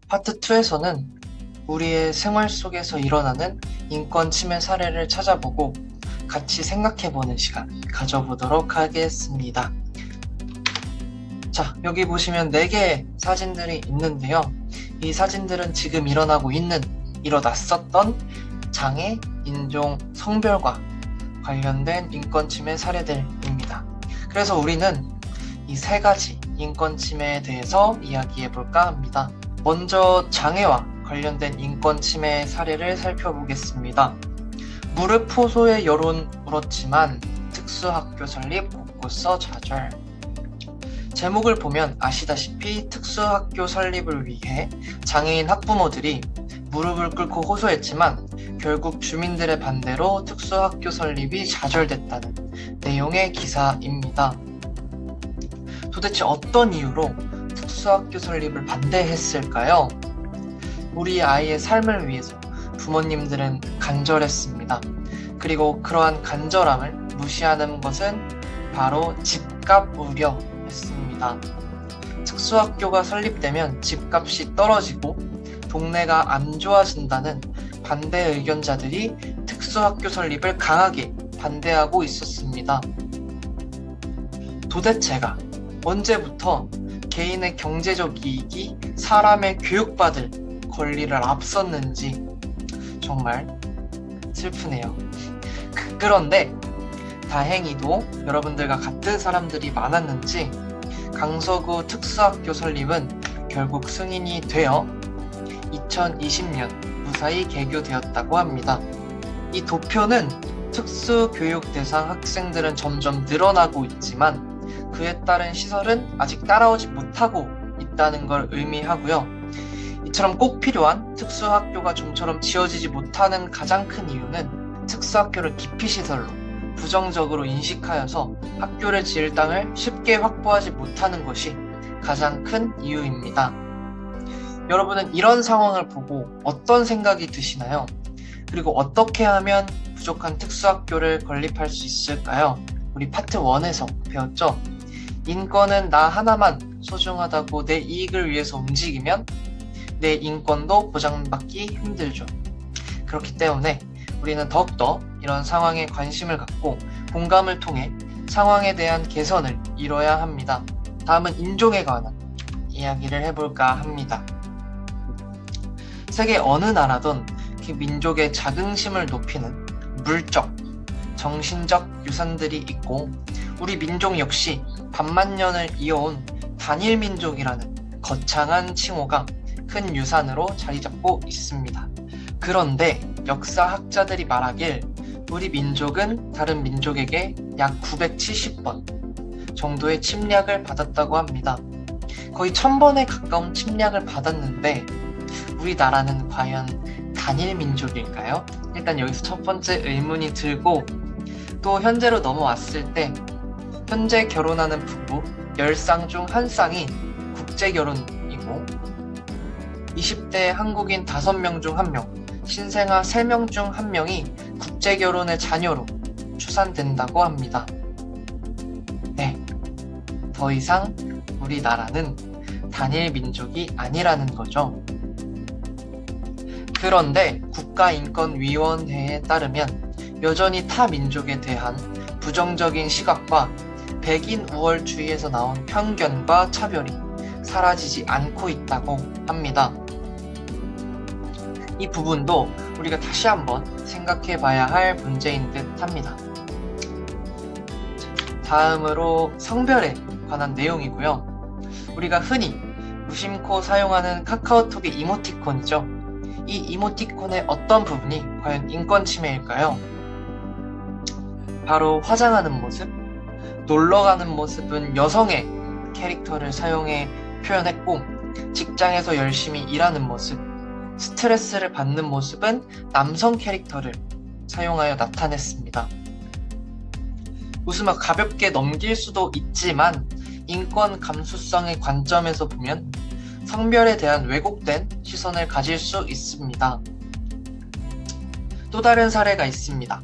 파트 2에서는 우리의 생활 속에서 일어나는 인권 침해 사례를 찾아보고 같이 생각해보는 시간 가져보도록 하겠습니다. 자, 여기 보시면 4개의 사진들이 있는데요. 이 사진들은 지금 일어났었던 장애, 인종, 성별과 관련된 인권 침해 사례들입니다. 그래서 우리는 이 3가지 인권 침해에 대해서 이야기해볼까 합니다. 먼저 장애와 관련된 인권 침해 사례를 살펴보겠습니다. 무릎 호소의 여론 울었지만 특수학교 설립 곳곳서 좌절. 제목을 보면 아시다시피 특수학교 설립을 위해 장애인 학부모들이 무릎을 꿇고 호소했지만 결국 주민들의 반대로 특수학교 설립이 좌절됐다는 내용의 기사입니다. 도대체 어떤 이유로 특수학교 설립을 반대했을까요? 우리 아이의 삶을 위해서 부모님들은 간절했습니다. 그리고 그러한 간절함을 무시하는 것은 바로 집값 우려였습니다. 특수학교가 설립되면 집값이 떨어지고 동네가 안 좋아진다는 반대 의견자들이 특수학교 설립을 강하게 반대하고 있었습니다. 도대체가 언제부터 개인의 경제적 이익이 사람의 교육받을 권리를 앞섰는지 정말 슬프네요. 그런데 다행히도 여러분들과 같은 사람들이 많았는지 강서구 특수학교 설립은 결국 승인이 되어 2020년 무사히 개교되었다고 합니다. 이 도표는 특수교육 대상 학생들은 점점 늘어나고 있지만 그에 따른 시설은 아직 따라오지 못하고 있다는 걸 의미하고요. 이처럼 꼭 필요한 특수학교가 좀처럼 지어지지 못하는 가장 큰 이유는 특수학교를 기피시설로 부정적으로 인식하여서 학교를 지을 땅을 쉽게 확보하지 못하는 것이 가장 큰 이유입니다. 여러분은 이런 상황을 보고 어떤 생각이 드시나요? 그리고 어떻게 하면 부족한 특수학교를 건립할 수 있을까요? 우리 파트 1에서 배웠죠? 인권은 나 하나만 소중하다고 내 이익을 위해서 움직이면 내 인권도 보장받기 힘들죠. 그렇기 때문에 우리는 더욱더 이런 상황에 관심을 갖고 공감을 통해 상황에 대한 개선을 이뤄야 합니다. 다음은 인종에 관한 이야기를 해볼까 합니다. 세계 어느 나라든 그 민족의 자긍심을 높이는 물적, 정신적 유산들이 있고 우리 민족 역시 반만년을 이어온 단일 민족이라는 거창한 칭호가 큰 유산으로 자리 잡고 있습니다. 그런데 역사학자들이 말하길 우리 민족은 다른 민족에게 약 970번 정도의 침략을 받았다고 합니다. 거의 1000번에 가까운 침략을 받았는데 우리나라는 과연 단일 민족일까요? 일단 여기서 첫 번째 의문이 들고 또 현재로 넘어왔을 때 현재 결혼하는 부부 10쌍 중 1쌍이 국제결혼이고 20대 한국인 5명 중 1명, 신생아 3명 중 1명이 국제결혼의 자녀로 추산된다고 합니다. 네, 더 이상 우리나라는 단일 민족이 아니라는 거죠. 그런데 국가인권위원회에 따르면 여전히 타 민족에 대한 부정적인 시각과 백인 우월주의에서 나온 편견과 차별이 사라지지 않고 있다고 합니다. 이 부분도 우리가 다시 한번 생각해 봐야 할 문제인 듯 합니다. 다음으로 성별에 관한 내용이고요. 우리가 흔히 무심코 사용하는 카카오톡의 이모티콘이죠. 이 이모티콘의 어떤 부분이 과연 인권 침해일까요? 바로 화장하는 모습, 놀러가는 모습은 여성의 캐릭터를 사용해 표현했고 직장에서 열심히 일하는 모습, 스트레스를 받는 모습은 남성 캐릭터를 사용하여 나타냈습니다. 웃으며 가볍게 넘길 수도 있지만 인권 감수성의 관점에서 보면 성별에 대한 왜곡된 시선을 가질 수 있습니다. 또 다른 사례가 있습니다.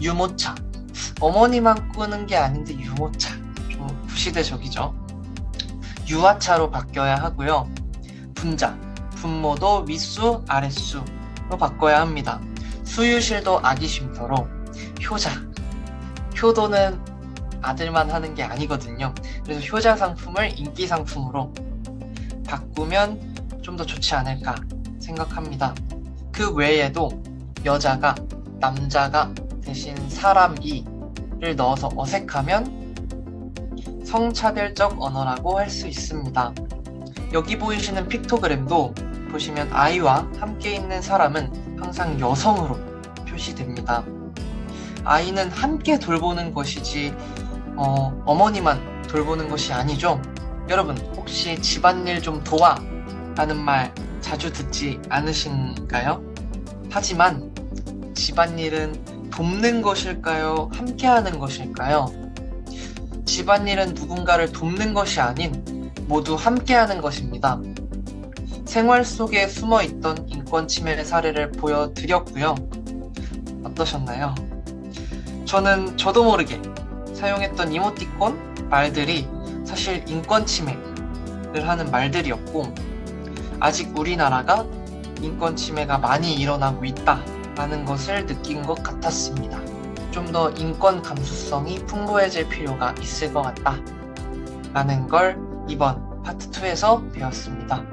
유모차. 어머니만 꾸는 게 아닌데 유모차. 좀 구시대적이죠. 유아차로 바뀌어야 하고요. 분자, 분모도 윗수, 아랫수로 바꿔야 합니다. 수유실도 아기 쉼터로 효자, 효도는 아들만 하는 게 아니거든요. 그래서 효자 상품을 인기 상품으로 바꾸면 좀 더 좋지 않을까 생각합니다. 그 외에도 여자가 남자가 대신 사람이를 넣어서 어색하면 성차별적 언어라고 할 수 있습니다. 여기 보이시는 픽토그램도 보시면 아이와 함께 있는 사람은 항상 여성으로 표시됩니다. 아이는 함께 돌보는 것이지 어머니만 돌보는 것이 아니죠. 여러분 혹시 집안일 좀 도와 라는 말 자주 듣지 않으신가요? 하지만 집안일은 돕는 것일까요? 함께하는 것일까요? 집안일은 누군가를 돕는 것이 아닌 모두 함께하는 것입니다. 생활 속에 숨어있던 인권 침해 사례를 보여드렸고요. 어떠셨나요? 저도 모르게 사용했던 이모티콘 말들이 사실 인권 침해를 하는 말들이었고, 아직 우리나라가 인권 침해가 많이 일어나고 있다라는 것을 느낀 것 같았습니다. 좀 더 인권 감수성이 풍부해질 필요가 있을 것 같다라는 걸 이번 파트 2에서 배웠습니다.